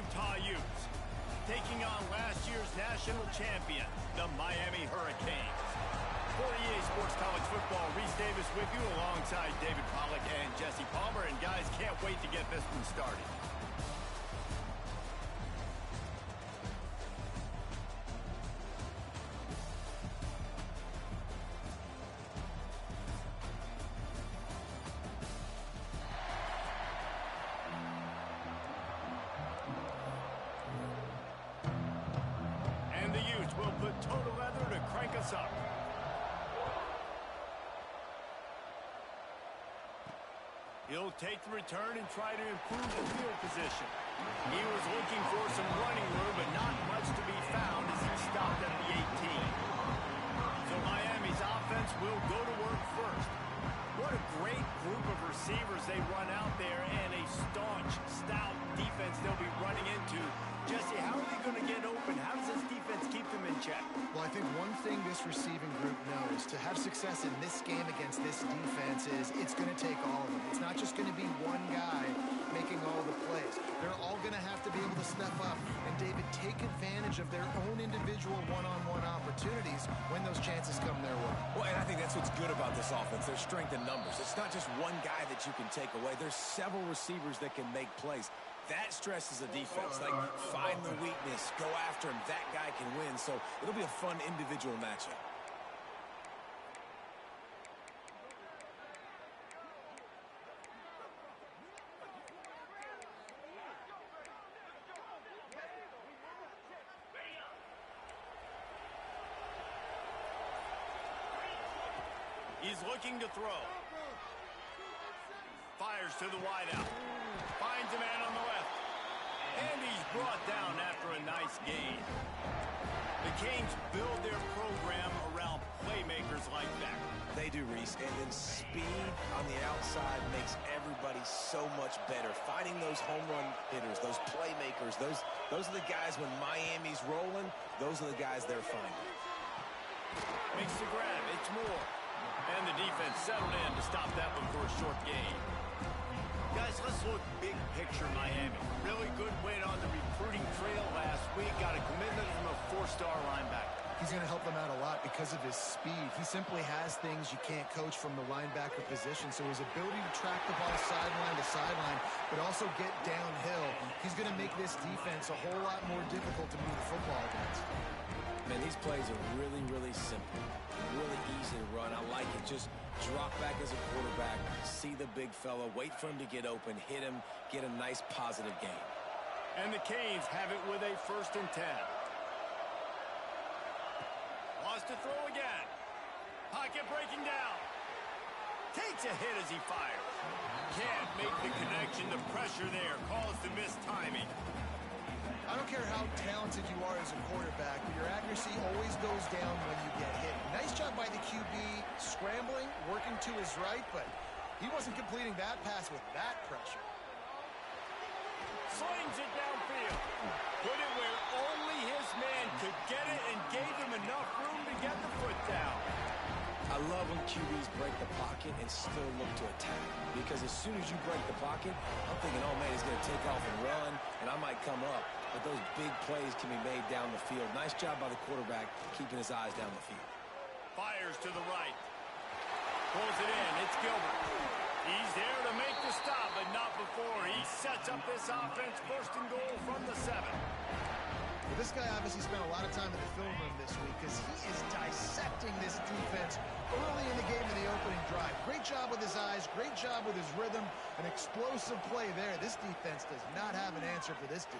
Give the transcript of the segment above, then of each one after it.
Utah Utes, taking on last year's national champion, the Miami Hurricanes. For EA Sports College Football, Reese Davis with you alongside David Pollack and Jesse Palmer. And guys, can't wait to get this one started. And the Utes will put total leather to crank us up. He'll take the return and try to improve the field position. He was looking for some running room, but not much to be found as he stopped at the 18. So Miami's offense will go to work first. What a great group of receivers they run out there, and a staunch, stout defense they'll be running into. Jesse, how are they going to get open? How does this defense keep them in check? Well, I think one thing this receiving group knows to have success in this game against this defense is it's going to take all of them. It's not just going to be one guy making all the plays. They're all going to have to be able to step up and, David, take advantage of their own individual one-on-one opportunities when those chances come their way. Well, and I think that's what's good about this offense, their strength in numbers. It's not just one guy that you can take away. There's several receivers that can make plays. That stresses the defense. Like, find the weakness, go after him. That guy can win. So it'll be a fun individual matchup. He's looking to throw. Fires to the wideout. Finds a man on the left. And he's brought down after a nice gain. The Canes build their program around playmakers like that. They do, Reese. And then speed on the outside makes everybody so much better. Finding those home run hitters, those playmakers, those are the guys when Miami's rolling, those are the guys they're finding. Makes the grab. It's Moore. And the defense settled in to stop that one for a short gain. Guys, let's look big picture Miami. Really good win on the recruiting trail last week. Got a commitment from a four-star linebacker. He's going to help them out a lot because of his speed. He simply has things you can't coach from the linebacker position. So his ability to track the ball sideline to sideline, but also get downhill, he's going to make this defense a whole lot more difficult to move the football against. Man, these plays are really, really simple. Really easy to run. I like it. Just drop back as a quarterback, see the big fella, wait for him to get open, hit him, get a nice positive gain. And the Canes have it with a 1st and 10. Wants to throw again. Pocket breaking down. Takes a hit as he fires. Can't make the connection. The pressure there caused the missed timing. I don't care how talented you are as a quarterback, but your accuracy always goes down when you get hit. Nice job by the QB scrambling, working to his right, but he wasn't completing that pass with that pressure. Slings it downfield. Put it where only his man could get it and gave him enough room to get the foot down. I love when QBs break the pocket and still look to attack. Because as soon as you break the pocket, I'm thinking, oh, man, he's going to take off and run, and I might come up. But those big plays can be made down the field. Nice job by the quarterback keeping his eyes down the field. Fires to the right. Pulls it in. It's Gilbert. He's there to make the stop, but not before. He sets up this offense 1st and goal from the 7. Well, this guy obviously spent a lot of time in the film room this week because he is dissecting this defense early in the game in the opening drive. Great job with his eyes, great job with his rhythm, an explosive play there. This defense does not have an answer for this dude.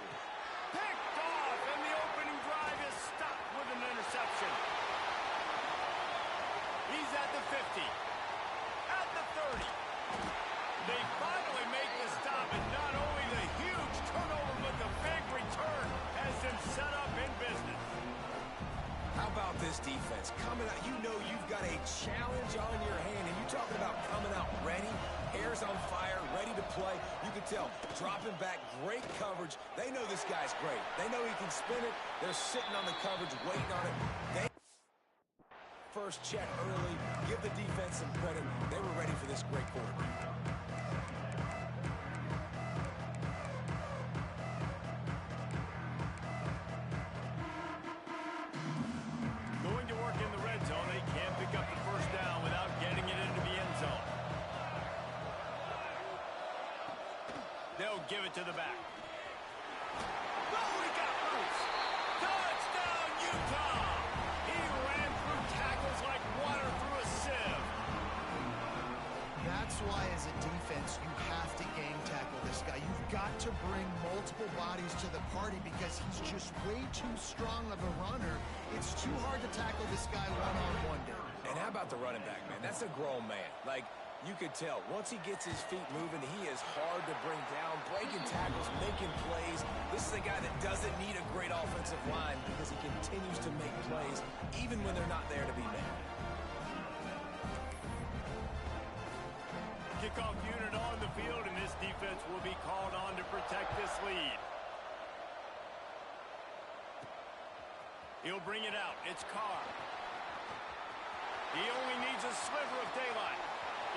Picked off, and the opening drive is stopped with an interception. He's at the 50, at the 30. They finally make the stop, and not only the huge turnover, but the big return has them set up in business. How about this defense? Coming out, you know you've got a challenge on your hand, and you're talking about coming out ready, hair's on fire, ready to play. You can tell, dropping back, great coverage. They know this guy's great. They know he can spin it. They're sitting on the coverage, waiting on it. They first check early, give the defense some credit. They were ready for this great quarterback. give it to the back. Oh, he got loose. Touchdown, Utah! He ran through tackles like water through a sieve. That's why, as a defense, you have to gang tackle this guy. You've got to bring multiple bodies to the party because he's just way too strong of a runner. It's too hard to tackle this guy one-on-one, David. And how about the running back, man? That's a grown man. Like, you could tell, once he gets his feet moving, he is hard to bring down, breaking tackles, making plays. This is a guy that doesn't need a great offensive line because he continues to make plays even when they're not there to be made. Kickoff unit on the field, and this defense will be called on to protect this lead. He'll bring it out. It's Carr. He only needs a sliver of daylight.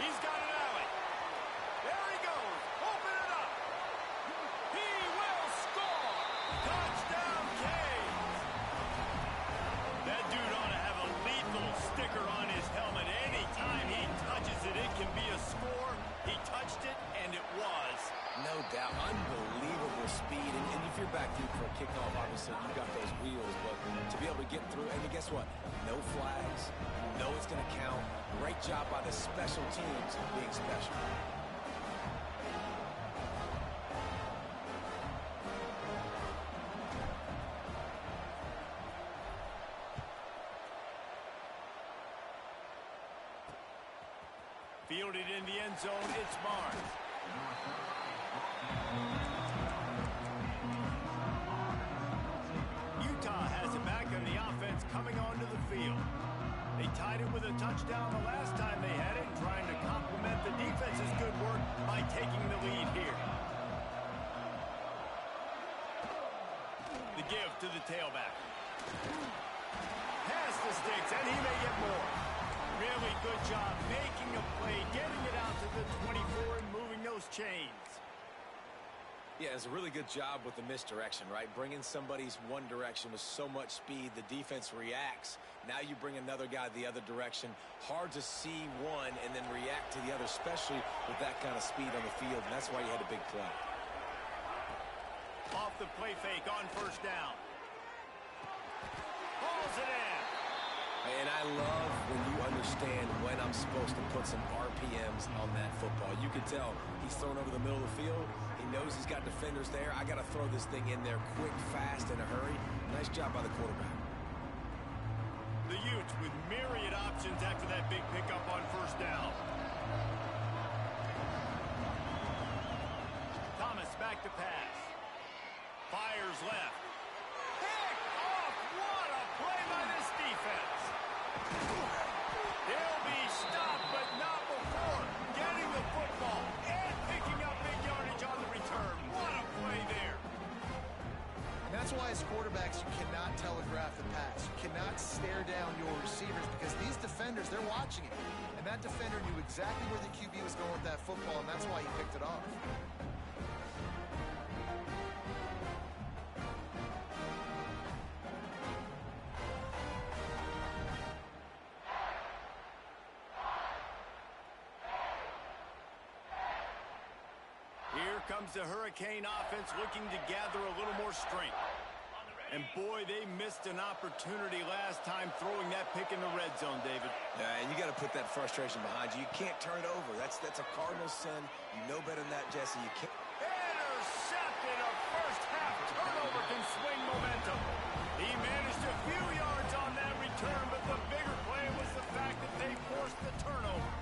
He's got an alley. There he goes. Open it up. He will score. Touchdown, Canes. That dude ought to have a lethal sticker on his helmet. Anytime he touches it, it can be a score. He touched it, and it was. No doubt. Unbelievable speed. And if you're back deep for a kickoff, obviously, you've got those wheels. But to be able to get through, and guess what? No flags. You know it's going to count. Great job by the special teams being special. Fielded in the end zone, it's Barnes. Utah has it back on the offense coming onto the field. They tied it with a touchdown the last time they had it, trying to complement the defense's good work by taking the lead here. The give to the tailback. Pass the sticks, and he may get more. Really good job making a play, getting it out to the 24 and moving those chains. Yeah, it's a really good job with the misdirection, right? Bringing somebody's one direction with so much speed, the defense reacts. Now you bring another guy the other direction. Hard to see one and then react to the other, especially with that kind of speed on the field, and that's why you had a big play. Off the play fake on first down. Pulls it in. And I love when you understand when I'm supposed to put some RPMs on that football. You can tell he's thrown over the middle of the field. He knows he's got defenders there. I got to throw this thing in there quick, fast, in a hurry. Nice job by the quarterback. The Utes with myriad options after that big pickup on first down. Thomas back to pass. Fires left. Pick off! What a play by this defense. They'll be stopped, but not before getting the football and picking up big yardage on the return. What a play there. And that's why as quarterbacks, you cannot telegraph the pass. You cannot stare down your receivers because these defenders, they're watching it. And that defender knew exactly where the QB was going with that football, and that's why he picked it off. Here comes the Hurricane offense looking to gather a little more strength. And boy, they missed an opportunity last time throwing that pick in the red zone, David. And you got to put that frustration behind you. You can't turn it over. That's a cardinal sin. You know better than that, Jesse. You can't. Intercepted. A first half turnover can swing momentum. He managed a few yards on that return, but the bigger play was the fact that they forced the turnover.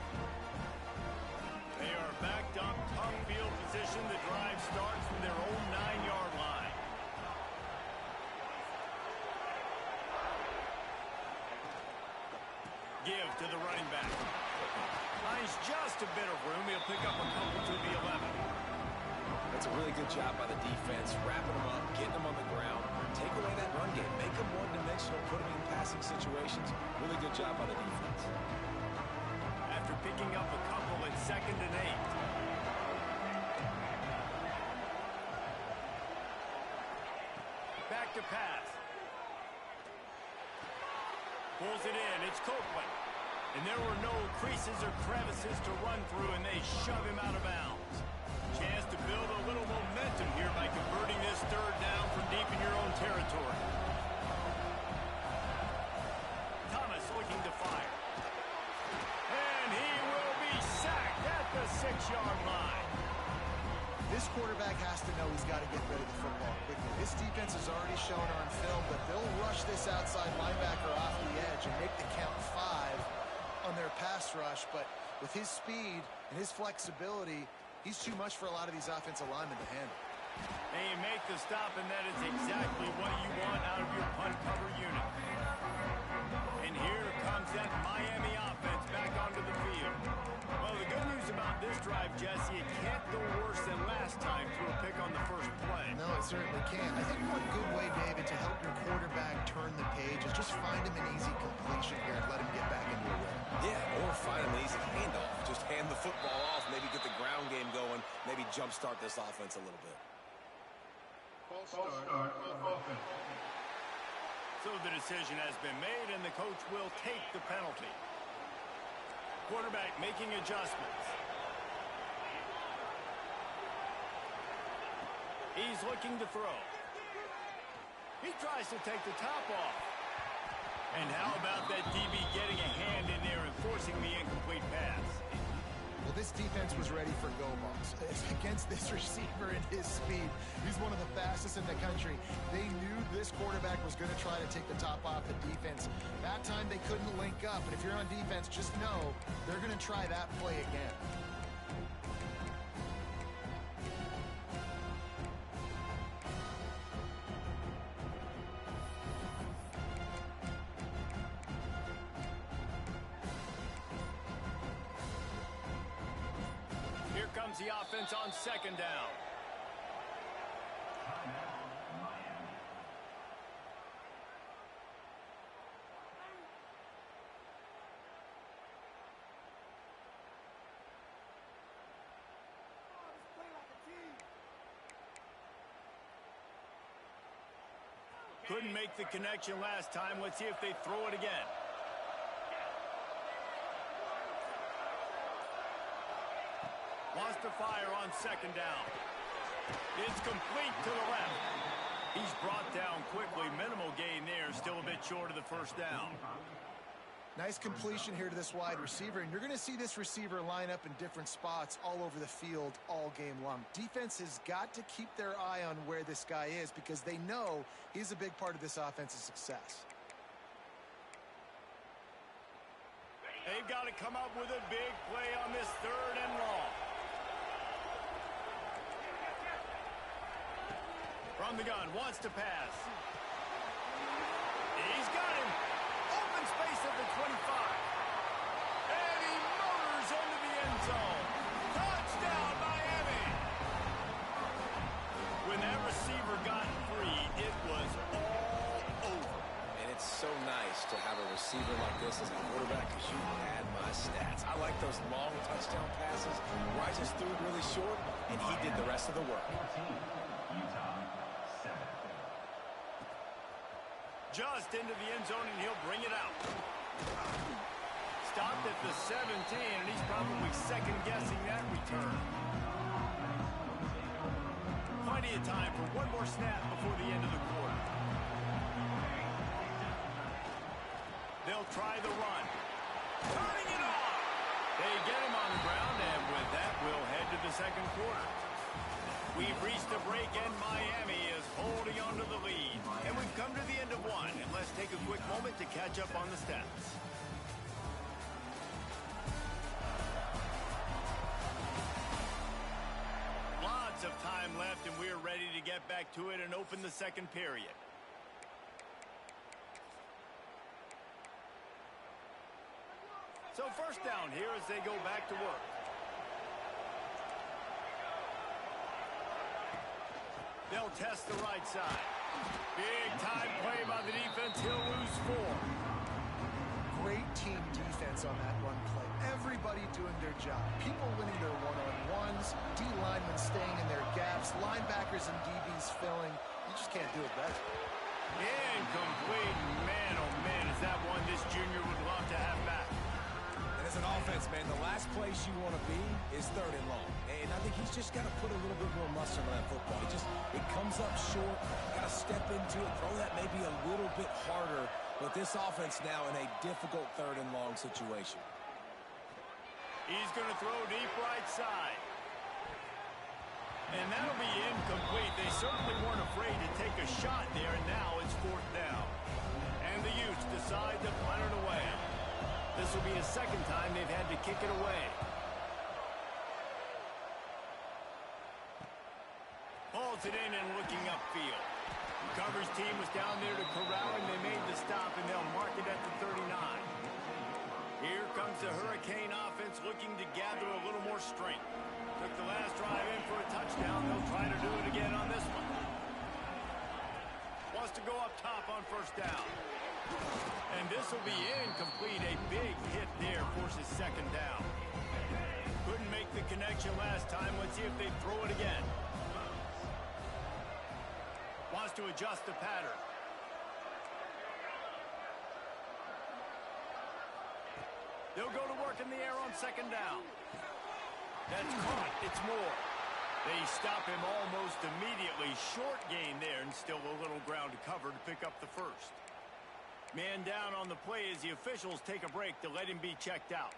They are backed up, tough field position. The drive starts from their own 9-yard line. Give to the running back. Finds just a bit of room. He'll pick up a couple to the 11. That's a really good job by the defense, wrapping them up, getting them on the ground, take away that run game, make them one-dimensional, put them in passing situations. Really good job by the defense. After picking up a couple at 2nd and 8. Back to pass. Pulls it in. It's Copeland. And there were no creases or crevices to run through, and they shove him out of bounds. chance to build a little momentum here by converting this third down from deep in your own territory. Thomas looking to fire. And he will be sacked at the 6-yard line. This quarterback has to know he's got to get rid of the football quickly. This defense has already shown on film that they'll rush this outside linebacker off the edge and make the count 5 on their pass rush. But with his speed and his flexibility, he's too much for a lot of these offensive linemen to handle. And you make the stop, and that is exactly what you want out of your punt cover unit. And here comes that Miami offense back onto the field. Well, the good news about this drive, Jesse, it can't go worse than last time through a pick on the first play. No, it certainly can't. I think one good way, David, to help your quarterback turn the page is just find him an easy completion here and let him get back into a rhythm. Yeah, or find him an easy handoff. Just hand the football off, maybe get the ground game going, maybe jumpstart this offense a little bit. So the decision has been made, and the coach will take the penalty. Quarterback making adjustments. He's looking to throw. He tries to take the top off. And how about that DB getting a hand in there and forcing the incomplete pass? Well, this defense was ready for go balls. Against this receiver and his speed, he's one of the fastest in the country. They knew this quarterback was going to try to take the top off the defense. That time they couldn't link up, and if you're on defense, just know they're going to try that play again. The offense on second down. Couldn't make the connection last time. Let's see if they throw it again. Wants to fire on second down. It's complete to the left. He's brought down quickly. Minimal gain there. Still a bit short of the first down. Nice completion here to this wide receiver, and you're going to see this receiver line up in different spots all over the field all game long. Defense has got to keep their eye on where this guy is because they know he's a big part of this offense's success. They've got to come up with a big play on this third and long. From the gun, wants to pass. He's got him. Open space at the 25. And he motors into the end zone. Touchdown, Miami. When that receiver got free, it was all over. And it's so nice to have a receiver like this as a quarterback because you had my stats. I like those long touchdown passes where I just threw it really short, and he did the rest of the work. Just into the end zone, and he'll bring it out. Stopped at the 17, and he's probably second-guessing that return. Plenty of time for one more snap before the end of the quarter. They'll try the run. Turning it off. They get him on the ground, and with that, we'll head to the second quarter. We've reached a break, and Miami is holding on to the lead. And we've come to the end of one. And let's take a quick moment to catch up on the stats. Lots of time left, and we're ready to get back to it and open the second period. So first down here as they go back to work. They'll test the right side. Big time play by the defense. He'll lose 4. Great team defense on that run play. Everybody doing their job. People winning their one-on-ones, D-linemen staying in their gaps, linebackers and DBs filling. You just can't do it better. Incomplete. Man, oh man, is that one this junior would love to have back. And as an offense, man, the last place you want to be is 3rd and long. And I think he's just got to put a little bit more mustard on that football. It comes up short, got to step into it, throw that maybe a little bit harder. But this offense now in a difficult 3rd and long situation. He's going to throw deep right side. And that'll be incomplete. They certainly weren't afraid to take a shot there, and now it's 4th down. And the Utes decide to punt it away. This will be the 2nd time they've had to kick it away. Hauls it in and looking upfield. The coverage team was down there to corral him. They made the stop, and they'll mark it at the 39. Here comes the Hurricane offense looking to gather a little more strength. Took the last drive in for a touchdown. They'll try to do it again on this one. Wants to go up top on 1st down. And this will be incomplete. A big hit there forces 2nd down. Couldn't make the connection last time. Let's see if they throw it again. Wants to adjust the pattern. They'll go to work in the air on 2nd down. That's caught. It's more. They stop him almost immediately. Short gain there, and still a little ground to cover to pick up the 1st. Man down on the play as the officials take a break to let him be checked out.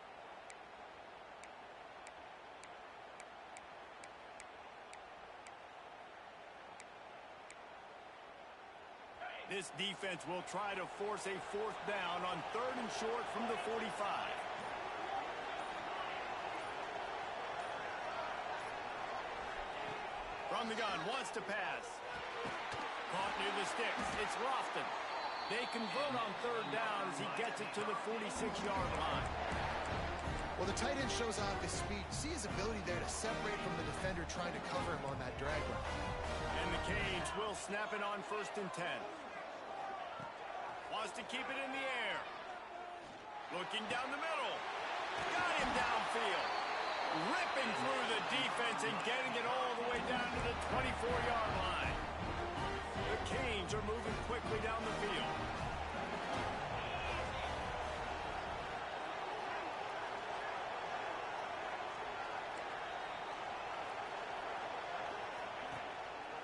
This defense will try to force a 4th down on 3rd and short from the 45. From the gun, wants to pass. Caught near the sticks. It's Lofton. They convert on 3rd down as he gets it to the 46-yard line. Well, the tight end shows off his speed. See his ability there to separate from the defender trying to cover him on that drag run. And the Canes will snap it on 1st and 10. Wants to keep it in the air. Looking down the middle. Got him downfield. Ripping through the defense and getting it all the way down to the 24-yard line. The Canes are moving quickly down the field.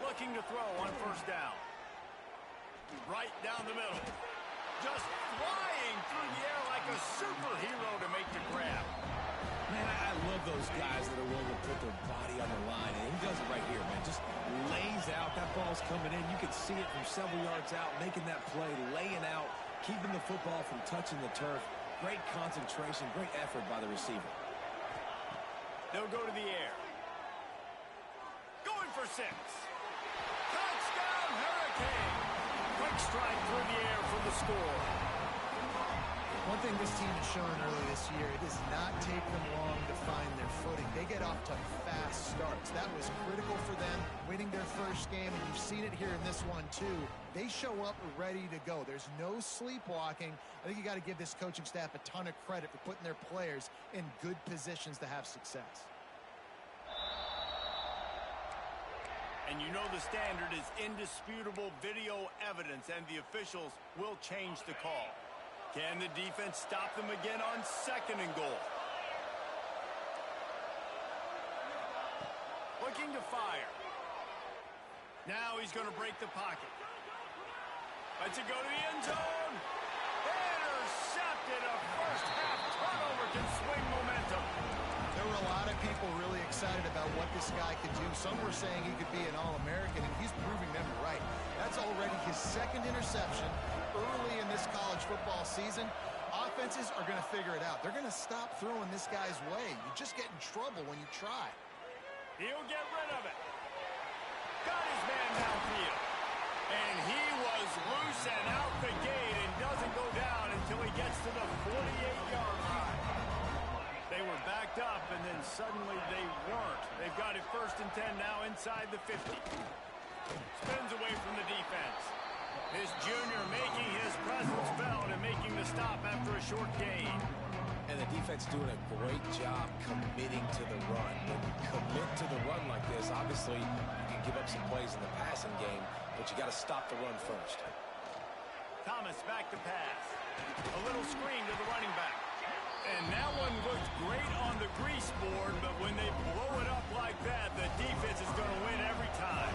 Looking to throw on 1st down. Right down the middle. Just flying through the air like a superhero to make the grab. Man, I love those guys that are willing to put their body on the line, and he does it right here, man. Just lays out. That ball's coming in. You can see it from several yards out, making that play, laying out, keeping the football from touching the turf. Great concentration, great effort by the receiver. They'll go to the air. Going for 6. Touchdown, Hurricane! Quick strike through the air for the score. One thing this team has shown early this year, it does not take them long to find their footing. They get off to fast starts. That was critical for them, winning their 1st game, and you've seen it here in this one too. They show up ready to go. There's no sleepwalking. I think you got to give this coaching staff a ton of credit for putting their players in good positions to have success. And you know the standard is indisputable video evidence, and the officials will change the call. Can the defense stop them again on 2nd and goal? Looking to fire. Now he's going to break the pocket. Lets it go to the end zone. Intercepted. A 1st half turnover can swing momentum. There were a lot of people really excited about what this guy could do. Some were saying he could be an All-American, and he's proving them right. That's already his 2nd interception early in this college football season. Offenses are going to figure it out. They're going to stop throwing this guy's way. You just get in trouble when you try. He'll get rid of it. Got his man downfield. And he was loose and out the gate and doesn't go down until he gets to the 48-yard line. They were backed up, and then suddenly they weren't. They've got it 1st and 10 now inside the 50. Spins away from the defense. This junior making his presence felt and making the stop after a short gain. And the defense doing a great job committing to the run. When you commit to the run like this, obviously you can give up some plays in the passing game, but you got to stop the run first. Thomas back to pass. A little screen to the running back. And that one looked great on the grease board, but when they blow it up like that, the defense is going to win every time.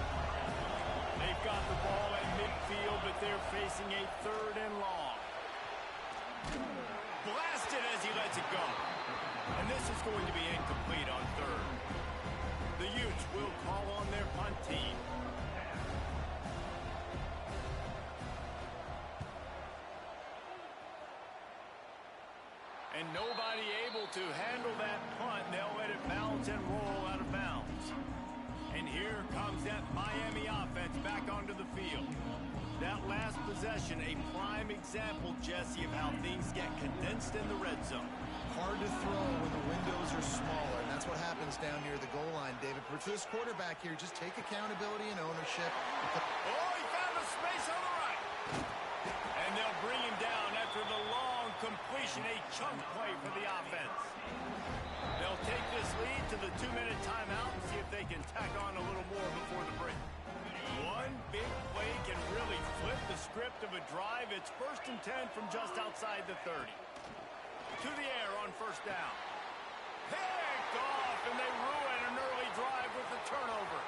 They've got the ball at midfield, but they're facing a 3rd and long. Blasted as he lets it go. And this is going to be incomplete on 3rd. The Utes will call on their punt team. And nobody able to handle that punt. They'll let it bounce and roll out of bounds. And here comes that Miami offense back onto the field. That last possession, a prime example, Jesse, of how things get condensed in the red zone. Hard to throw when the windows are smaller, and that's what happens down near the goal line, David. But for this quarterback here, just take accountability and ownership. Oh, he found a space on the right. And they'll bring him down after the long completion, a chunk play for the offense. They'll take this lead to the 2-minute timeout and see if they can tack on a little more before the break. One big play can really flip the script of a drive. It's 1st and 10 from just outside the 30. To the air on 1st down. Picked off, and they ruin an early drive with the turnover.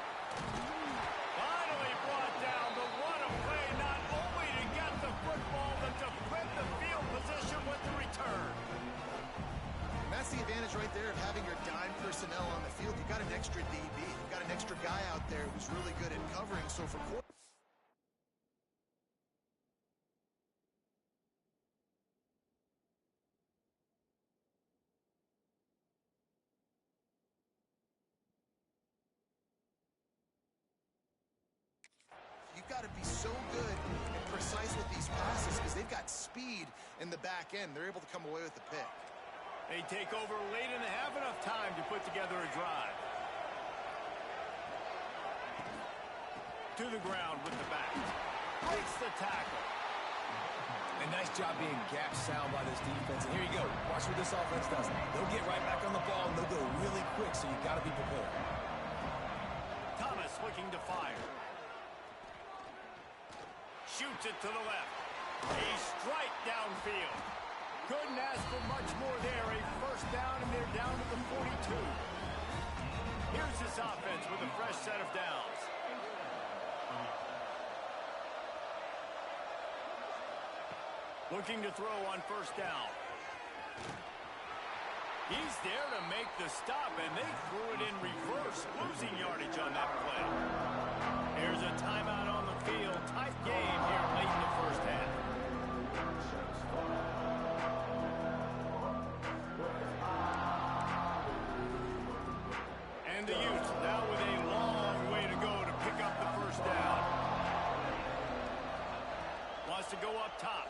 Finally brought down, but what a play, not only to get the football, but to flip the field position with the return. And that's the advantage right there of having your dime personnel on the field. You've got an extra DB. You've got an extra guy out there who's really good at covering. So for you've got to be so good and precise with these passes because they've got speed in the back end. They're able to come away with the pick. They take over late and have enough time to put together a drive. To the ground with the back. Breaks the tackle. And nice job being gap sound by this defense. And here you go. Watch what this offense does. They'll get right back on the ball, and they'll go really quick, so you've got to be prepared. Thomas looking to fire. Shoots it to the left. A strike downfield. Couldn't ask for much more there. A 1st down, and they're down to the 42. Here's this offense with a fresh set of downs. Looking to throw on 1st down. He's there to make the stop, and they threw it in reverse, losing yardage on that play. Here's a timeout on the field. Tight game here late in the 1st half. And the Utes now with a long way to go to pick up the 1st down. Wants to go up top.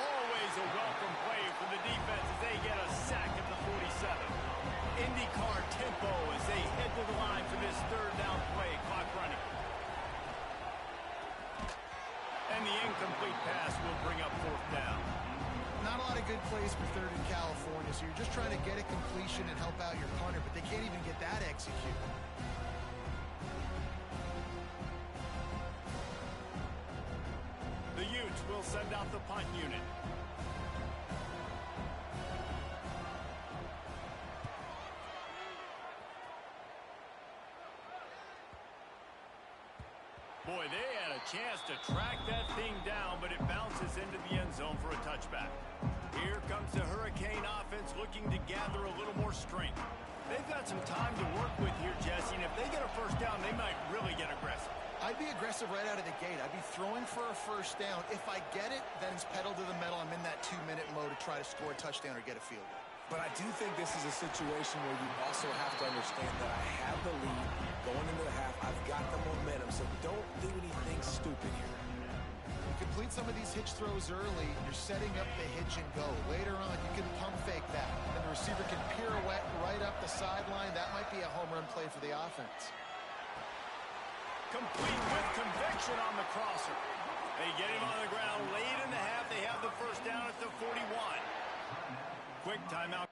Always a welcome play for the defense as they get a sack at the 47. IndyCar tempo as they head to the line for this 3rd down play. Clock running. And the incomplete pass will bring up 4th down. Not a lot of good plays for 3rd in California, so you're just trying to get a completion and help out your punter, but they can't even get that executed. The Utes will send out the punt unit. Boy, they had a chance to track that thing down, but it bounces into the end zone for a touchback. Here comes the Hurricane offense looking to gather a little more strength. They've got some time to work with here, Jesse, and if they get a 1st down, they might really get aggressive. I'd be aggressive right out of the gate. I'd be throwing for a 1st down. If I get it, then it's pedal to the metal. I'm in that 2-minute mode to try to score a touchdown or get a field goal. But I do think this is a situation where you also have to understand that I have the lead going into the half. I've got the momentum, so don't do anything stupid here. You complete some of these hitch throws early, you're setting up the hitch and go. Later on, you can pump fake that, and the receiver can pirouette right up the sideline. That might be a home run play for the offense. Complete with conviction on the crosser. They get him on the ground late in the half. They have the 1st down at the 41. Quick timeout.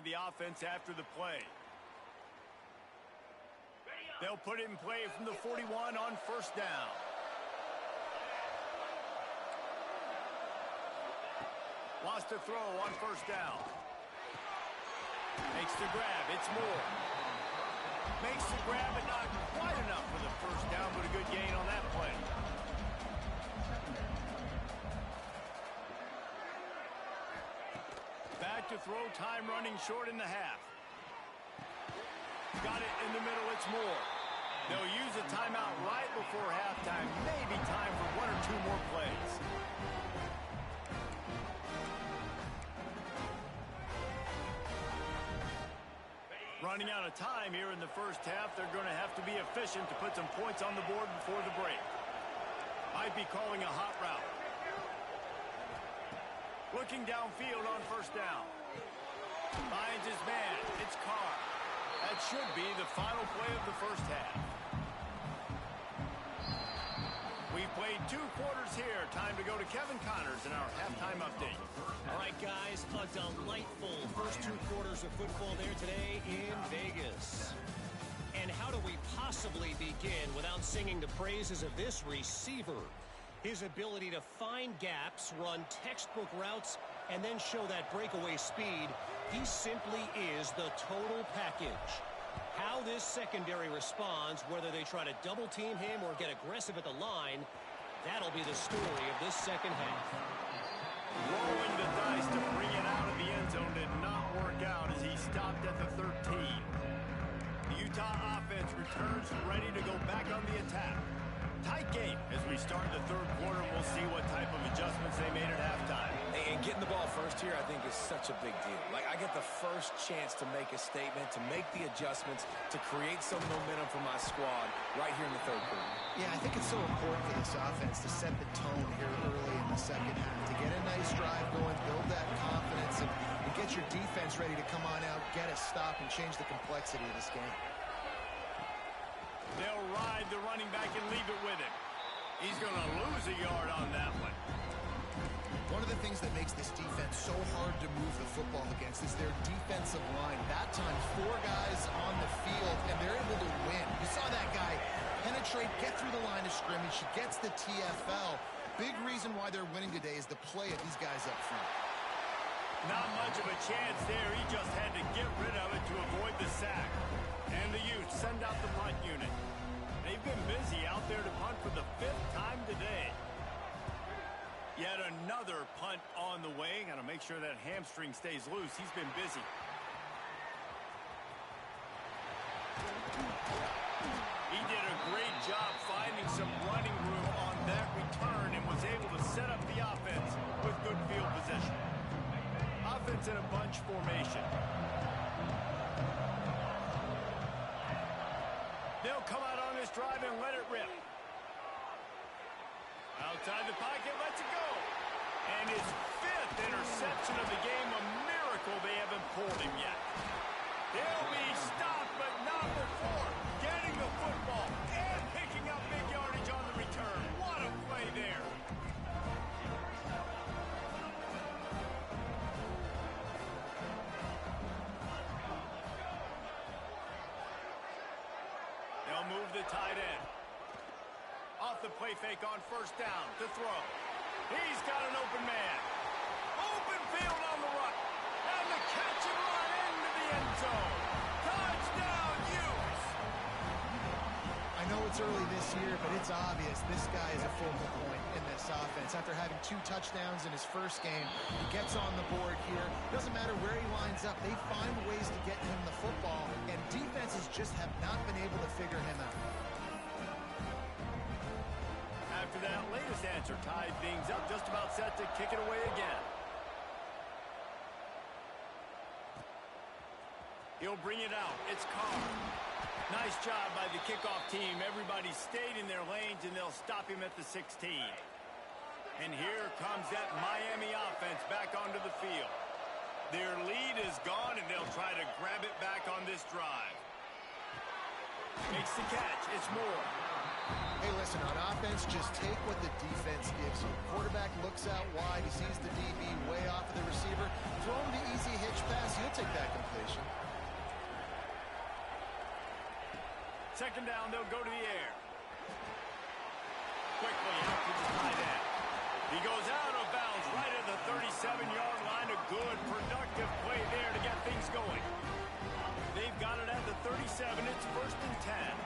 The offense after the play. They'll put it in play from the 41 on first down. Lost a throw on first down. Makes the grab. It's Moore. Makes the grab, but not quite enough for the first down, but a good gain on that play. Back to throw, time running short in the half. Got it in the middle, it's Moore. They'll use a timeout right before halftime. Maybe time for one or two more plays. Running out of time here in the first half. They're going to have to be efficient to put some points on the board before the break. Might be calling a hot route. Looking downfield on first down. Finds his man. It's Carr. That should be the final play of the first half. We've played 2 quarters here. Time to go to Kevin Connors in our halftime update. All right, guys, a delightful first 2 quarters of football there today in Vegas. And how do we possibly begin without singing the praises of this receiver? His ability to find gaps, run textbook routes, and then show that breakaway speed. He simply is the total package. How this secondary responds, whether they try to double team him or get aggressive at the line, that'll be the story of this second half. Rolling the dice to bring it out of the end zone did not work out as he stopped at the 13. The Utah offense returns ready to go back on the attack. Tight game as we start the third quarter. We'll see what type of adjustments they made at halftime. And getting the ball first here, I think, is such a big deal. Like, I get the first chance to make a statement, to make the adjustments, to create some momentum for my squad right here in the third quarter. Yeah, I think it's so important for this offense to set the tone here early in the second half, to get a nice drive going, build that confidence, and get your defense ready to come on out, get a stop, and change the complexity of this game. They'll ride the running back and leave it with him. He's going to lose a yard on that one. One of the things that makes this defense so hard to move the football against is their defensive line. That time, 4 guys on the field, and they're able to win. You saw that guy penetrate, get through the line of scrimmage. He gets the TFL. Big reason why they're winning today is the play of these guys up front. Not much of a chance there. He just had to get rid of it to avoid the sack. And the Utes send out the punt unit. They've been busy out there to punt for the 5th time today. Yet another punt on the way. Got to make sure that hamstring stays loose. He's been busy. He did a great job finding some running room on that return and was able to set up the offense with good field position. Offense in a bunch formation. They'll come out on this drive and let it rip. Outside the pocket, lets it go. And his 5th interception of the game, a miracle they haven't pulled him yet. He'll be stopped, but not before getting the football and picking up big yardage on the return. What a play there. They'll move the tight end. Off the play fake on first down to throw. He's got an open man. Open field on the run. And the catch and run into the end zone. Touchdown, Utes! I know it's early this year, but it's obvious this guy is a focal point in this offense. After having 2 touchdowns in his first game, he gets on the board here. Doesn't matter where he lines up. They find ways to get him the football, and defenses just have not been able to figure him out. After that latest answer, tied things up, just about set to kick it away again. He'll bring it out. It's Carr. Nice job by the kickoff team. Everybody stayed in their lanes, and they'll stop him at the 16. And here comes that Miami offense back onto the field. Their lead is gone, and they'll try to grab it back on this drive. Makes the catch. It's Moore. Hey, listen, on offense, just take what the defense gives you. Quarterback looks out wide. He sees the DB way off of the receiver. Throw him the easy hitch pass. He'll take that completely. second down, they'll go to the air. Quickly out to the tight end. He goes out of bounds right at the 37-yard line. A good, productive play there to get things going. They've got it at the 37. It's 1st and 10.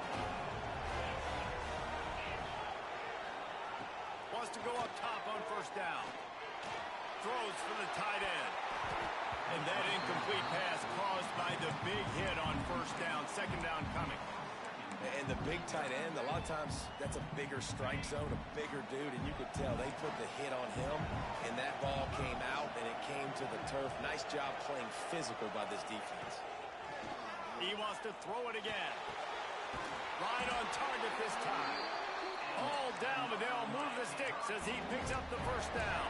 Wants to go up top on 1st down. Throws for the tight end. And that incomplete pass caused by the big hit on 1st down. 2nd down coming. And the big tight end, a lot of times that's a bigger strike zone, a bigger dude, and you could tell they put the hit on him, and that ball came out, and it came to the turf. Nice job playing physical by this defense. He wants to throw it again. Right on target this time. All down, but they'll move the sticks as he picks up the 1st down.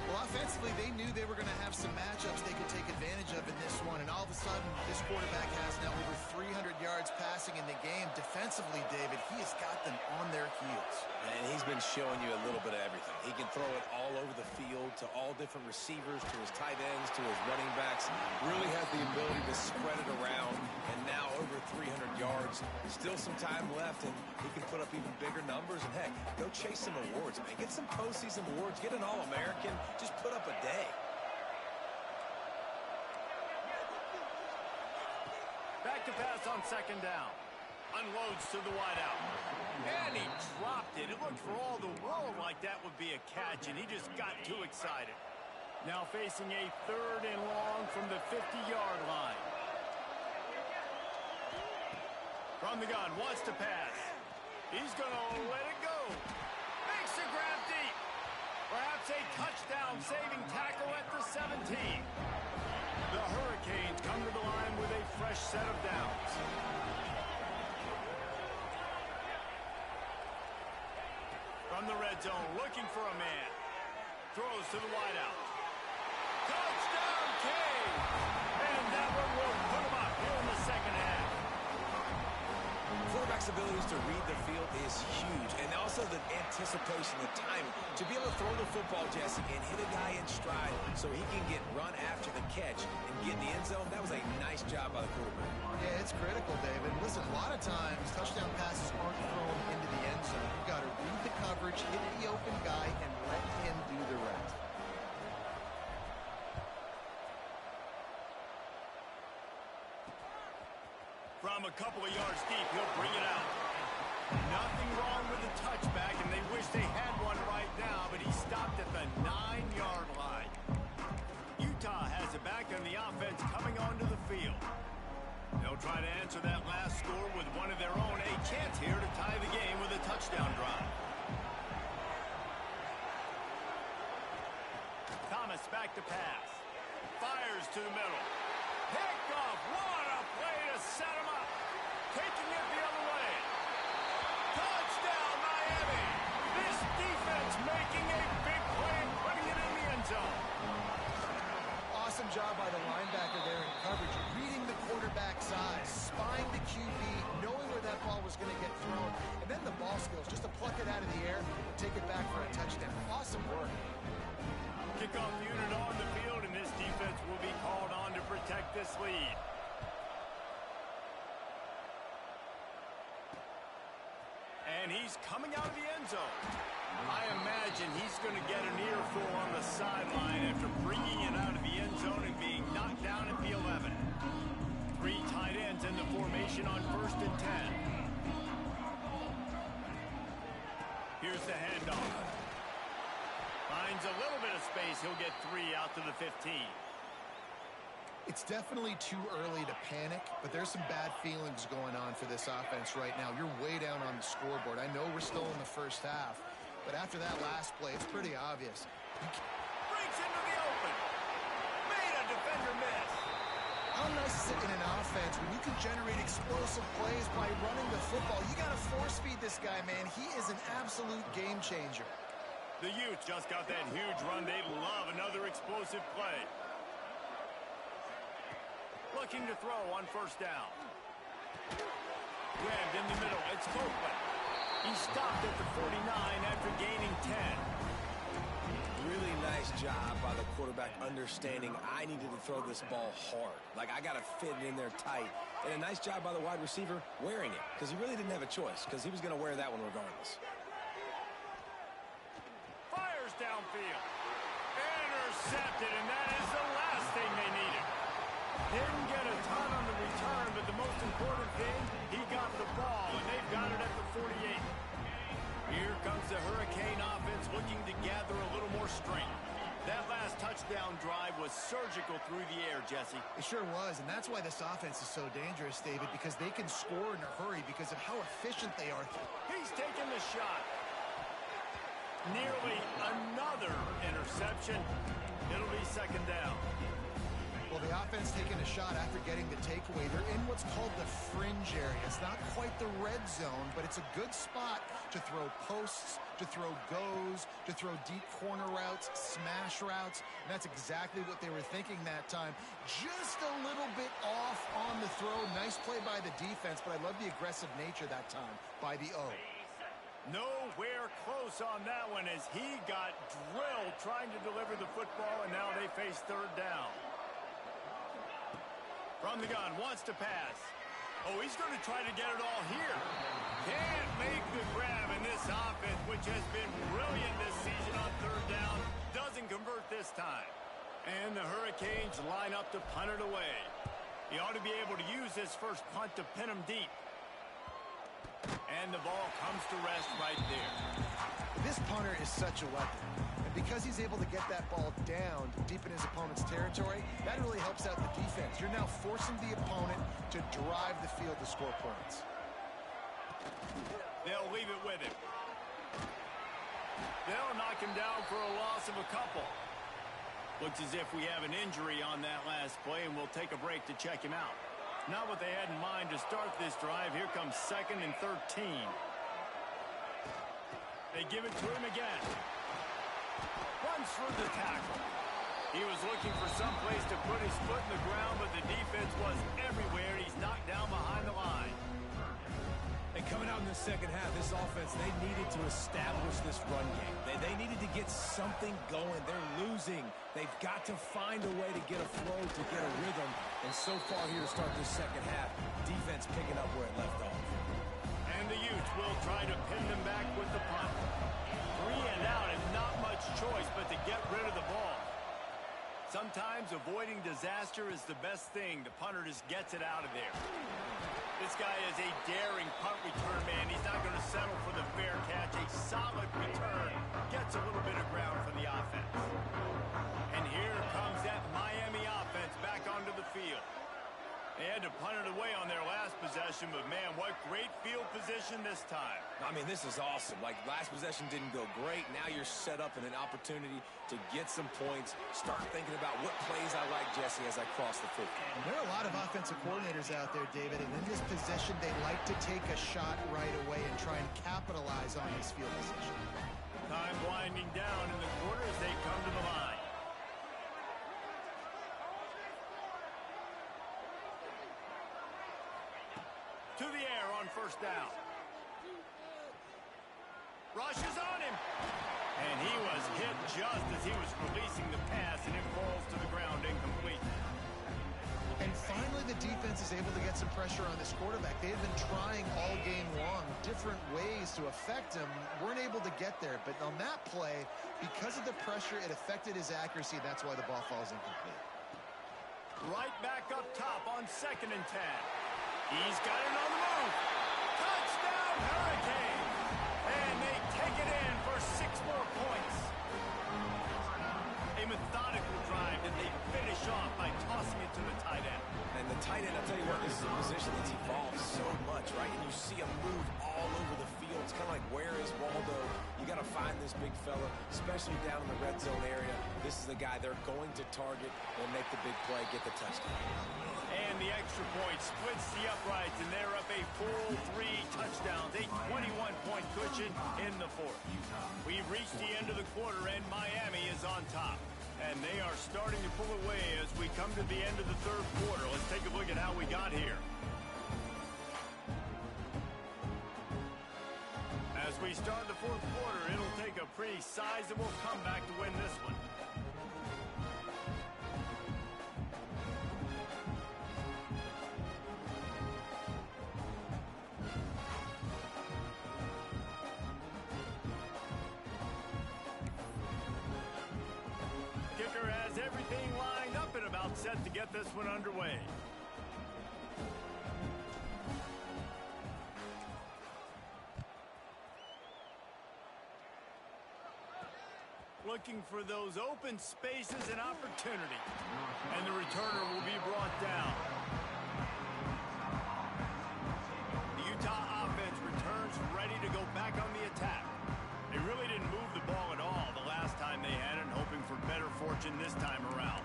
Well, offensively, they knew they were going to have some matchups they could take advantage of in this one, and all of a sudden, this quarterback has now over 300 yards passing in the game. Defensively, David, he has got them on their heels. And he's been showing you a little bit of everything. He can throw it all over the field to all different receivers, to his tight ends, to his running backs. Really has the ability to spread it around, and now over 300 yards. Still some time left, and he can put up even bigger numbers. And, heck, go chase some awards, man. Get some postseason awards. Get an All-American. Just put up a day. Back to pass on 2nd down. Unloads to the wideout. And he dropped it. It looked for all the world like that would be a catch, and he just got too excited. Now facing a 3rd and long from the 50-yard line. From the gun, wants to pass. He's going to let it go. Makes the grab deep. Perhaps a touchdown-saving tackle at the 17. The Hurricanes come to the line with a fresh set of downs. From the red zone, looking for a man. Throws to the wideout. Touchdown, King! And that one will put him up here in the 2nd half. Quarterback's abilities to read the field is huge, and also the anticipation, the timing. To be able to throw the football, Jesse, and hit a guy in stride so he can get run after the catch and get in the end zone, that was a nice job by the quarterback. Yeah, it's critical, David. Listen, a lot of times, touchdown passes aren't thrown into the end zone. You've got to read the coverage, hit the open guy, and let him do the rest. From a couple of yards deep, he'll bring it out. Nothing wrong with the touchback, and they wish they had one right now, but he stopped at the 9-yard line. Utah has it back on the offense coming onto the field. They'll try to answer that last score with one of their own. A chance here to tie the game with a touchdown drive. Thomas back to pass. Fires to the middle. Picked off. What a play to set him up. Taking it the other way. Touchdown, Miami. This defense making a big play and putting it in the end zone. Awesome job by the linebacker there in coverage, reading the quarterback's eyes, spying the QB, knowing where that ball was going to get thrown, and then the ball skills, just to pluck it out of the air and take it back for a touchdown. Awesome work. Kickoff unit on the field, and this defense will be called on to protect this lead. And he's coming out of the end zone. I imagine he's going to get an earful on the sideline after bringing it out of the end zone and being knocked down at the 11. 3 tight ends in the formation on 1st and 10. Here's the handoff. Finds a little bit of space. He'll get 3 out to the 15. It's definitely too early to panic, but there's some bad feelings going on for this offense right now. You're way down on the scoreboard. I know we're still in the first half, but after that last play, it's pretty obvious. Breaks into the open. Made a defender miss. How nice is it in an offense when you can generate explosive plays by running the football? You got to force feed this guy, man. He is an absolute game changer. The Utes just got that huge run. They love another explosive play. Looking to throw on 1st down. Grabbed in the middle. It's Copeland. He stopped at the 49 after gaining 10. Really nice job by the quarterback understanding I needed to throw this ball hard. Like, I got to fit it in there tight. And a nice job by the wide receiver wearing it, because he really didn't have a choice, because he was going to wear that one regardless. Fires downfield. Intercepted, and that is the last thing they needed. Didn't get a ton on the return, but the most important thing, he got the ball, and they've got it at the 48. Here comes the Hurricane offense looking to gather a little more strength. That last touchdown drive was surgical through the air, Jesse. It sure was, and that's why this offense is so dangerous, David, because they can score in a hurry because of how efficient they are. He's taking the shot. Nearly another interception. It'll be second down. Well, the offense taking a shot after getting the takeaway. They're in what's called the fringe area. It's not quite the red zone, but it's a good spot to throw posts, to throw goes, to throw deep corner routes, smash routes. And that's exactly what they were thinking that time. Just a little bit off on the throw. Nice play by the defense, but I love the aggressive nature that time by the O. Nowhere close on that one as he got drilled trying to deliver the football, and now they face third down. From the gun, wants to pass. Oh, he's going to try to get it all here. Can't make the grab, in this offense, which has been brilliant this season on third down, doesn't convert this time. And the Hurricanes line up to punt it away. He ought to be able to use this first punt to pin him deep. And the ball comes to rest right there. This punter is such a weapon. And because he's able to get that ball down deep in his opponent's territory, that really helps out the defense. You're now forcing the opponent to drive the field to score points. They'll leave it with him. They'll knock him down for a loss of a couple. Looks as if we have an injury on that last play, and we'll take a break to check him out. Not what they had in mind to start this drive. Here comes 2nd and 13. They give it to him again. Runs through the tackle. He was looking for some place to put his foot in the ground, but the defense was everywhere. He's knocked down behind the line. And coming out in the second half, this offense, they needed to establish this run game. They needed to get something going. They're losing. They've got to find a way to get a flow, to get a rhythm. And so far here to start this second half, defense picking up where it left off. And the Utes will try to pin them back with the punt. 3 and out and not much choice but to get rid of the ball. Sometimes avoiding disaster is the best thing. The punter just gets it out of there. This guy is a daring punt return man. He's not going to settle for the fair catch. A solid return. Gets a little bit of ground for the offense. And here comes that Miami offense back onto the field. They had to punt it away on their last possession, but man, what great field position this time. I mean, this is awesome. Like, last possession didn't go great. Now you're set up in an opportunity to get some points. Start thinking about what plays I like, Jesse, as I cross the 50. There are a lot of offensive coordinators out there, David, and in this position, they like to take a shot right away and try and capitalize on this field position. Time winding down in the quarter as they come to the line. To the air on first down. Rushes on him. And he was hit just as he was releasing the pass, and it falls to the ground incomplete. And finally, the defense is able to get some pressure on this quarterback. They have been trying all game long different ways to affect him. Weren't able to get there. But on that play, because of the pressure, it affected his accuracy. That's why the ball falls incomplete. Right back up top on 2nd and 10. He's got it on the move. Touchdown, Hurricane. And they take it in for 6 more points. A methodical drive that they finish off by tossing it to the tight end. And the tight end, I'll tell you what, this is a position that's evolved so much, right? And you see him move all over the field. It's kind of like, where is Waldo? You got to find this big fella, especially down in the red zone area. This is the guy they're going to target and make the big play, get the touchdown. And the extra point splits the uprights, and they're up a full 3 touchdowns, a 21-point cushion in the 4th. We've reached the end of the quarter, and Miami is on top. And they are starting to pull away as we come to the end of the 3rd quarter. Let's take a look at how we got here. As we start the fourth quarter, it'll take a pretty sizable comeback to win this one. Kicker has everything lined up and about set to get this one underway. Looking for those open spaces and opportunity. And the returner will be brought down. The Utah offense returns ready to go back on the attack. They really didn't move the ball at all the last time they had it, hoping for better fortune this time around.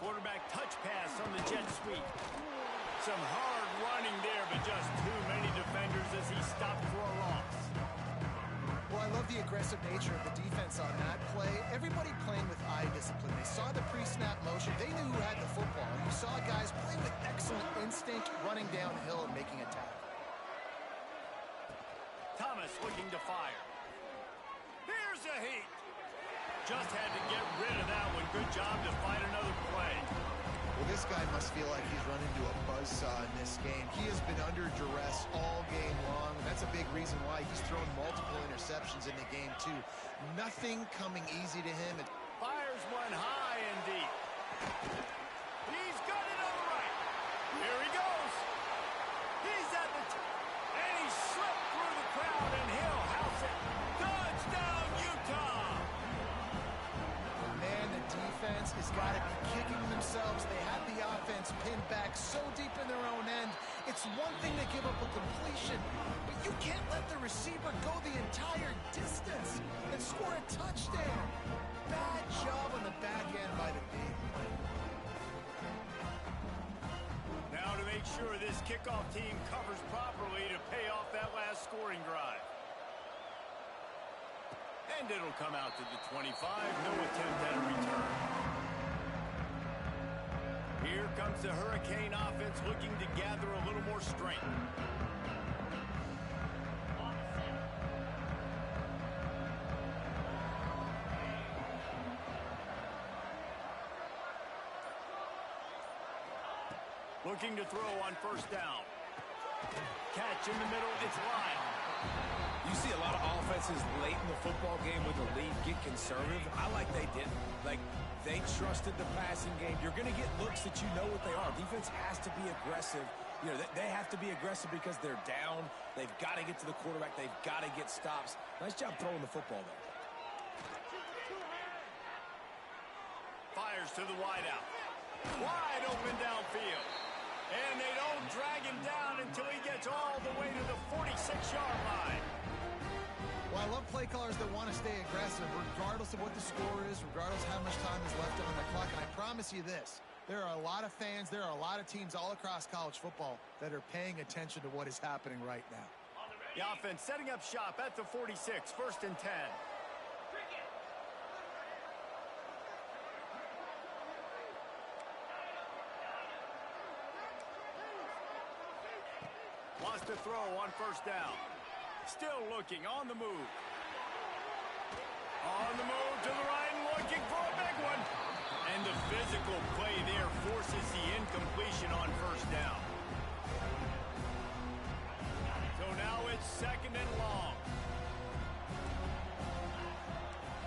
Quarterback touch pass on the jet sweep. Some hard running there, but just too many defenders as he stopped for a loss. Well, I love the aggressive nature of the defense on that play. Everybody playing with eye discipline. They saw the pre-snap motion. They knew who had the football. You saw guys play with excellent instinct, running downhill and making a tackle. Thomas looking to fire. Here's a heat. Just had to get rid of that one. Good job to find another play. Well, this guy must feel like he's run into a buzzsaw in this game. He has been under duress all game long, and that's a big reason why he's thrown multiple interceptions in the game, too. Nothing coming easy to him. Fires one high and deep. He's got it on the right. Here he goes. He's at the and he slipped through the crowd, and he'll house it. Touchdown, Utah! Man, the defense has got to be kicking themselves. They have the offense pinned back so deep in their own end. It's one thing to give up a completion, but you can't let the receiver go the entire distance and score a touchdown. Bad job on the back end by the D. Now to make sure this kickoff team covers properly to pay off that last scoring drive. And it'll come out to the 25. No attempt at a return. Here comes the Hurricane offense looking to gather a little more strength. Looking to throw on first down. Catch in the middle, it's Lyle. You see a lot of offenses late in the football game with the lead get conservative. I like they didn't. Like, they trusted the passing game. You're going to get looks that you know what they are. Defense has to be aggressive. You know, they have to be aggressive because they're down. They've got to get to the quarterback. They've got to get stops. Nice job throwing the football there. Fires to the wideout. Wide open downfield. And they don't drag him down until he gets all the way to the 46-yard line. Well, I love play callers that want to stay aggressive, regardless of what the score is, regardless of how much time is left on the clock. And I promise you this, there are a lot of fans, there are a lot of teams all across college football that are paying attention to what is happening right now. The offense setting up shop at the 46, 1st and 10. Wants to throw on first down. Still looking, on the move. On the move to the right, looking for a big one. And the physical play there forces the incompletion on first down. So now it's 2nd and long.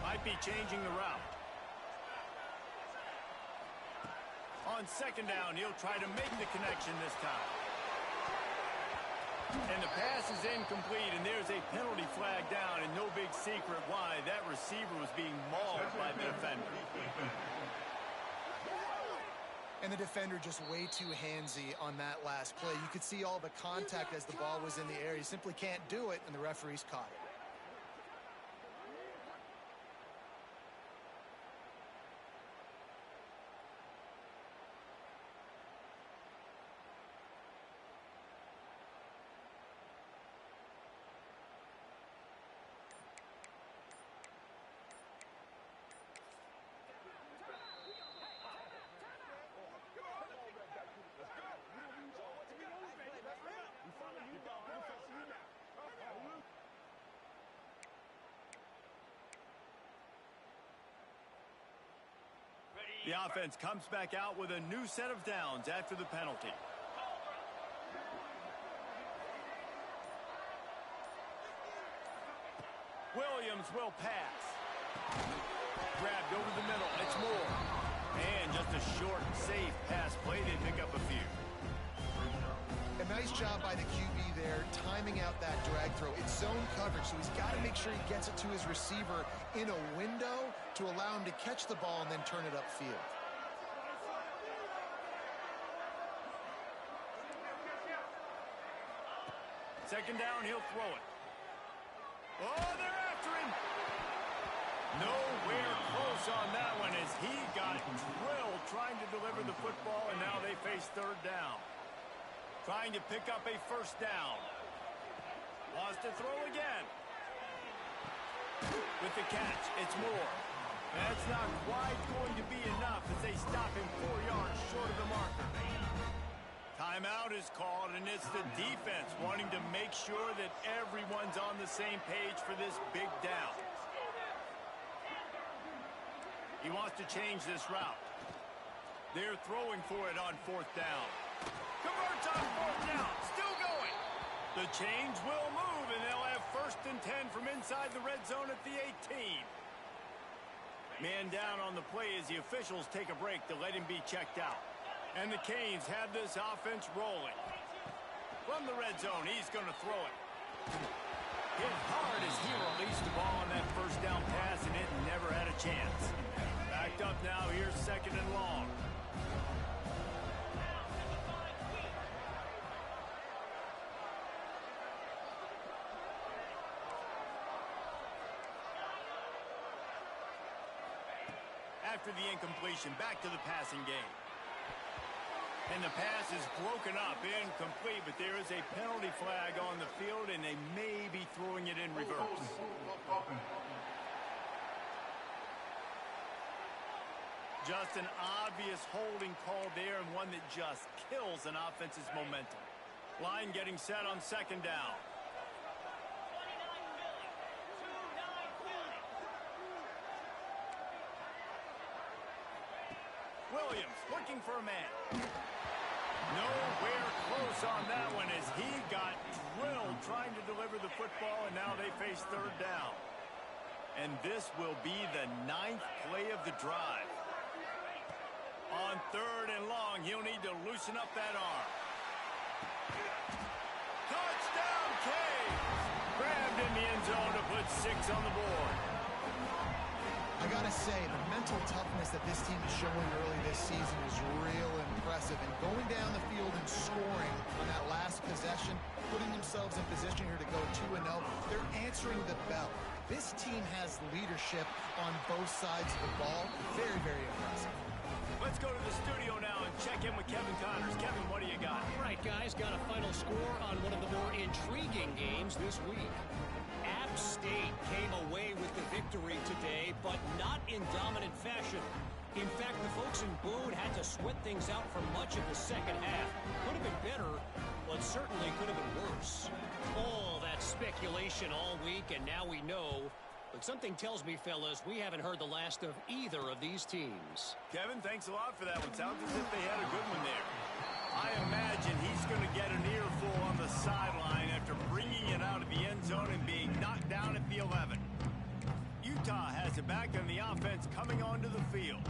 Might be changing the route. On 2nd down, he'll try to make the connection this time. And the pass is incomplete, and there's a penalty flag down, and no big secret why. That receiver was being mauled by the defender. And the defender just way too handsy on that last play. You could see all the contact as the ball was in the air. You simply can't do it, and the referees caught it. The offense comes back out with a new set of downs after the penalty. Williams will pass. Grabbed over the middle. It's Moore. And just a short, safe pass play. They pick up a few. A nice job by the QB there, timing out that drag throw. It's zone coverage, so he's got to make sure he gets it to his receiver in a window to allow him to catch the ball and then turn it upfield. Second down, he'll throw it. Oh, they're after him. Nowhere close on that one as he got drilled trying to deliver the football, and now they face third down. Trying to pick up a first down. Wants to throw again. With the catch, it's Moore. That's not quite going to be enough as they stop him 4 yards short of the marker. Timeout is called, and it's the defense wanting to make sure that everyone's on the same page for this big down. He wants to change this route. They're throwing for it on fourth down. Converts on fourth down. Still going. The change will move, and they'll have first and 10 from inside the red zone at the 18. Man down on the play as the officials take a break to let him be checked out. And the Canes have this offense rolling. From the red zone, he's going to throw it. Hit hard as he released the ball on that first down pass, and it never had a chance. Backed up now, here's second and long. After the incompletion, back to the passing game. And the pass is broken up, incomplete, but there is a penalty flag on the field, and they may be throwing it in reverse. Just an obvious holding call there, and one that just kills an offense's momentum. Line getting set on second down. Williams looking for a man. Nowhere close on that one as he got drilled trying to deliver the football, and now they face third down. And this will be the 9th play of the drive. On third and long, he'll need to loosen up that arm. Touchdown, Canes! Grabbed in the end zone to put 6 on the board. I gotta say, the mental toughness that this team is showing early this season is real impressive. And going down the field and scoring on that last possession, putting themselves in position here to go 2-0, they're answering the bell. This team has leadership on both sides of the ball. Very, very impressive. Let's go to the studio now and check in with Kevin Connors. Kevin, what do you got? All right, guys, got a final score on one of the more intriguing games this week. App State came away with the victory today, but not in dominant fashion. In fact, the folks in Boone had to sweat things out for much of the second half. Could have been better, but certainly could have been worse. All that speculation all week, and now we know. But something tells me, fellas, we haven't heard the last of either of these teams. Kevin, thanks a lot for that one. Sounds as if they had a good one there. I imagine he's going to get an earful on the sideline after bringing it out of the end zone and being knocked down at the 11. Utah has it back on the offense coming onto the field.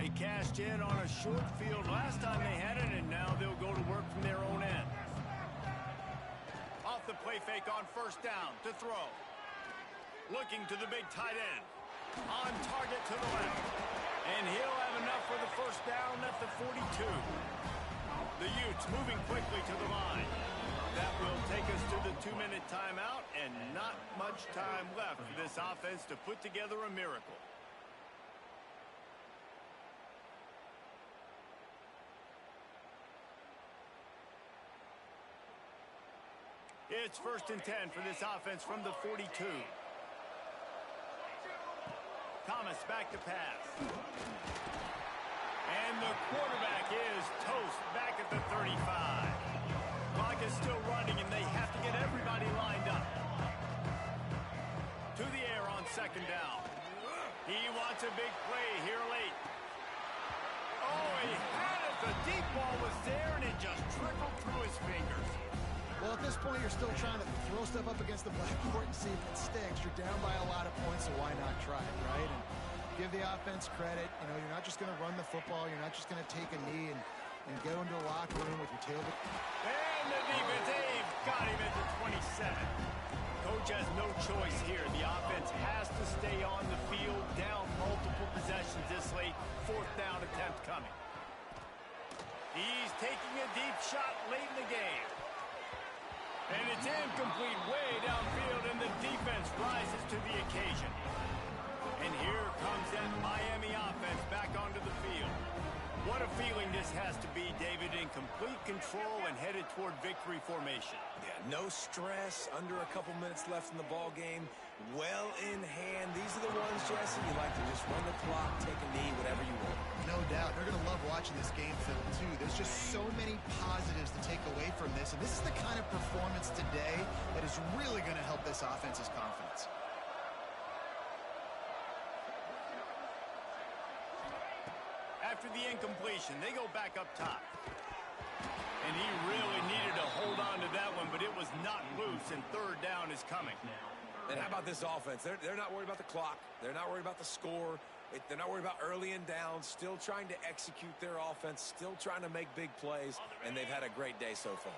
They cashed in on a short field last time they had it, and now they'll go to work from their own end. Off the play fake on first down to throw. Looking to the big tight end. On target to the left. And he'll have enough for the first down at the 42. The Utes moving quickly to the line. That will take us to the 2-minute timeout, and not much time left for this offense to put together a miracle. It's first and 10 for this offense from the 42. Thomas back to pass. And the quarterback is toast back at the 35. Clock is still running, and they have to get everybody lined up. To the air on second down. He wants a big play here late. Oh, he had it. The deep ball was there, and it just trickled through his fingers. Well, at this point, you're still trying to throw stuff up against the blackboard and see if it sticks. You're down by a lot of points, so why not try it, right? And give the offense credit. You know, you're not just going to run the football. You're not just going to take a knee and go into the locker room with your tail. And the defense, they've got him at the 27. Coach has no choice here. The offense has to stay on the field, down multiple possessions this late. 4th down attempt coming. He's taking a deep shot late in the game. And it's incomplete way downfield, and the defense rises to the occasion. And here comes that Miami offense back onto the field. What a feeling this has to be, David, in complete control and headed toward victory formation. Yeah, no stress, under a couple minutes left in the ball game, well in hand. These are the ones, Jesse, you like to just run the clock, take a knee, whatever you want. No doubt. They're going to love watching this game film, too. There's just so many positives to take away from this, and this is the kind of performance today that is really going to help this offense's confidence. After the incompletion, they go back up top. And he really needed to hold on to that one, but it was not loose, and 3rd down is coming. And how about this offense? They're not worried about the clock. They're not worried about the score. They're not worried about early and down. Still trying to execute their offense. Still trying to make big plays. And they've had a great day so far.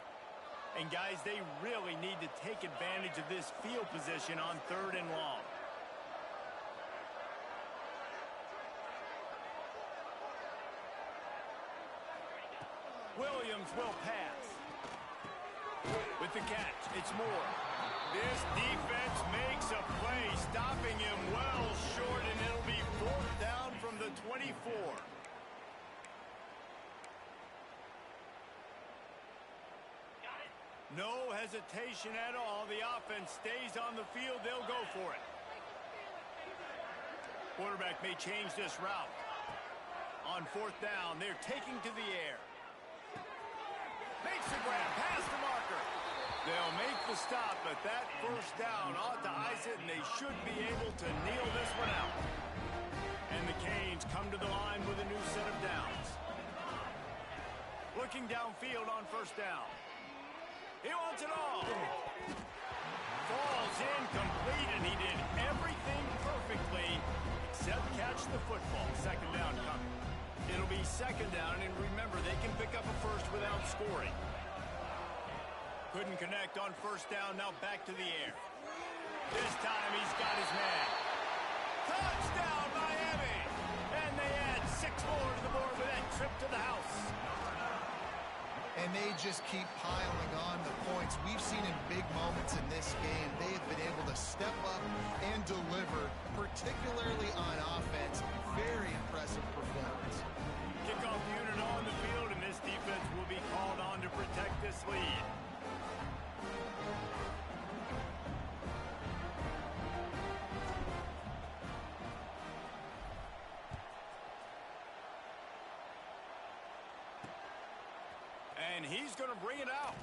And, guys, they really need to take advantage of this field position on 3rd and long. Williams will pass. With the catch, it's Moore. This defense makes a play, stopping him well short, and it'll be 4th down from the 24. No hesitation at all. The offense stays on the field. They'll go for it. Quarterback may change this route. On 4th down, they're taking to the air. Makes the grab, past the marker. They'll make the stop, but that 1st down ought to ice it, and they should be able to kneel this one out. And the Canes come to the line with a new set of downs. Looking downfield on 1st down. He wants it all. Falls incomplete, and he did everything perfectly except catch the football. 2nd down coming. It'll be 2nd down, and remember, they can pick up a first without scoring. Couldn't connect on 1st down, now back to the air. This time he's got his man. Touchdown, Miami! And they add 6 more to the board with that trip to the house. And they just keep piling on the points. We've seen in big moments in this game, they have been able to step up and deliver, particularly on offense. Very impressive performance. Kickoff unit on the field, and this defense will be called on to protect this lead. And he's going to bring it out.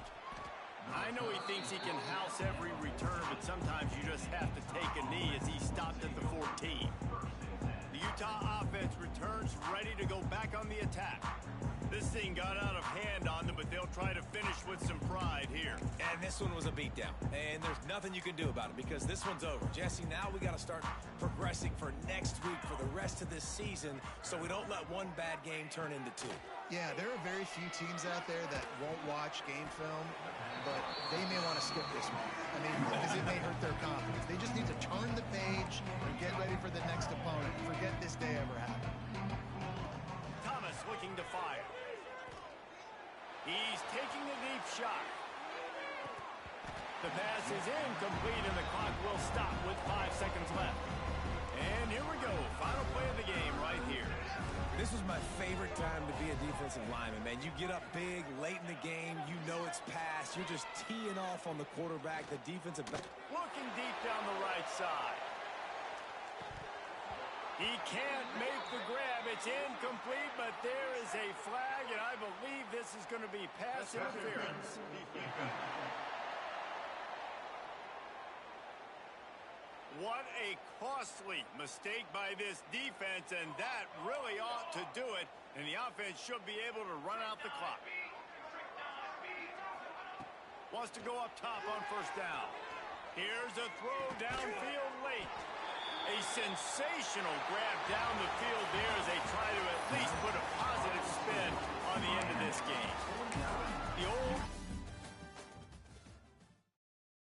I know he thinks he can house every return, but sometimes you just have to take a knee as he stopped at the 14. The Utah offense returns ready to go back on the attack. This thing got out of hand on them, but they'll try to finish with some pride here. And this one was a beatdown. And there's nothing you can do about it because this one's over. Jesse, now we got to start progressing for next week for the rest of this season so we don't let one bad game turn into 2. Yeah, there are very few teams out there that won't watch game film, but they may want to skip this one. I mean, because it may hurt their confidence. They just need to turn the page and get ready for the next opponent. Forget this day ever happened. Thomas looking to fire. He's taking a deep shot. The pass is incomplete, and the clock will stop with 5 seconds left. And here we go. Final play of the game right here. This was my favorite time to be a defensive lineman, man. You get up big, late in the game. You know it's past. You're just teeing off on the quarterback, the defensive back. Looking deep down the right side. He can't make the grab. It's incomplete, but there is a flag, and I believe this is going to be pass interference. What a costly mistake by this defense, and that really ought to do it, and the offense should be able to run out the clock. Wants to go up top on first down. Here's a throw downfield late. A sensational grab down the field there as they try to at least put a positive spin on the end of this game. The old